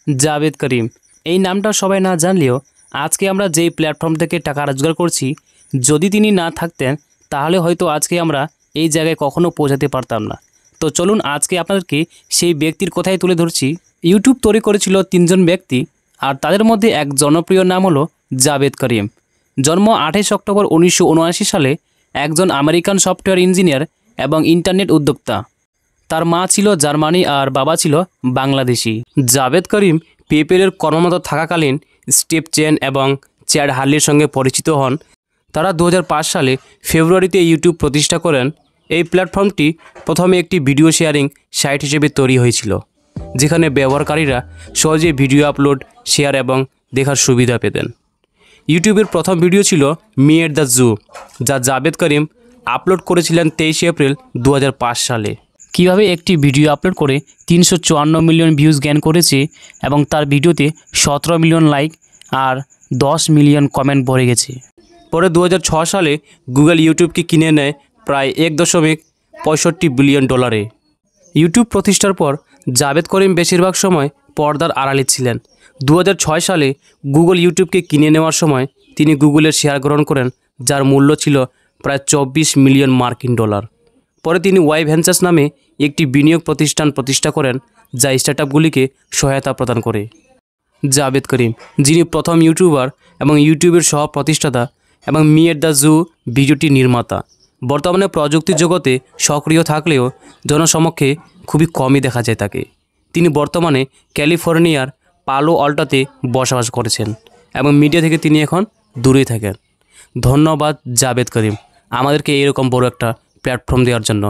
জাভেদ করিম। এই নামটা সবাই না জানলেও আজকে আমরা যেই প্ল্যাটফর্ম থেকে টাকা রোজগার করছি, যদি তিনি না থাকতেন তাহলে হয়তো আজকে আমরা এই জায়গায় কখনো পৌঁছাতে পারতাম না। তো চলুন আজকে আপনাদেরকে সেই ব্যক্তির কথাই তুলে ধরছি। ইউটিউব তৈরি করেছিল 3জন ব্যক্তি, আর তাদের মধ্যে এক জনপ্রিয় নাম হলো জাভেদ করিম। জন্ম 28 অক্টোবর 1979 সালে, একজন আমেরিকান সফটওয়্যার ইঞ্জিনিয়ার এবং ইন্টারনেট উদ্যোক্তা। তার মা ছিল জার্মানি আর বাবা ছিল বাংলাদেশি। জাভেদ করিম পেপ্যালের কর্মরত থাকাকালীন স্টিভ চেন এবং চ্যাড হার্লির সঙ্গে পরিচিত হন। তারা 2005 সালে ফেব্রুয়ারিতে ইউটিউব প্রতিষ্ঠা করেন। এই প্ল্যাটফর্মটি প্রথমে একটি ভিডিও শেয়ারিং সাইট হিসেবে তৈরি হয়েছিল, যেখানে ব্যবহারকারীরা সহজে ভিডিও আপলোড, শেয়ার এবং দেখার সুবিধা পেতেন। ইউটিউবের প্রথম ভিডিও ছিল মি এট দ্য জু, যা জাভেদ করিম আপলোড করেছিলেন 23 এপ্রিল 2005 সালে। কিভাবে একটি ভিডিও আপলোড করে 354 মিলিয়ন ভিউজ গেইন করেছে এবং তার ভিডিওতে 17 মিলিয়ন লাইক আর 10 মিলিয়ন কমেন্ট ভরে গেছে। পরে 2006 সালে গুগল ইউটিউবকে কিনে নেয় প্রায় $1.65 বিলিয়ন। ইউটিউব প্রতিষ্ঠার পর জাভেদ করিম বেশিরভাগ সময় পর্দার আড়ালে ছিলেন। 2006 সালে গুগল ইউটিউবকে কিনে নেওয়ার সময় তিনি গুগলের শেয়ার গ্রহণ করেন, যার মূল্য ছিল প্রায় $24 মিলিয়ন। পরে তিনি ওয়াই ভেঞ্চার্স নামে একটি বিনিয়োগ প্রতিষ্ঠান প্রতিষ্ঠা করেন, যা স্টার্টআপগুলিকে সহায়তা প্রদান করে। জাভেদ করিম, যিনি প্রথম ইউটিউবার এবং ইউটিউবের সহ প্রতিষ্ঠাতা এবং মি এট দ্য জু ভিডিওটি নির্মাতা, বর্তমানে প্রযুক্তির জগতে সক্রিয় থাকলেও জনসমক্ষে খুবই কমই দেখা যায় তাকে। তিনি বর্তমানে ক্যালিফোর্নিয়ার পালো অল্টোতে বসবাস করেছেন এবং মিডিয়া থেকে তিনি এখন দূরেই থাকেন। ধন্যবাদ জাভেদ করিম, আমাদেরকে এরকম বড় একটা প্ল্যাটফর্ম দেওয়ার জন্য।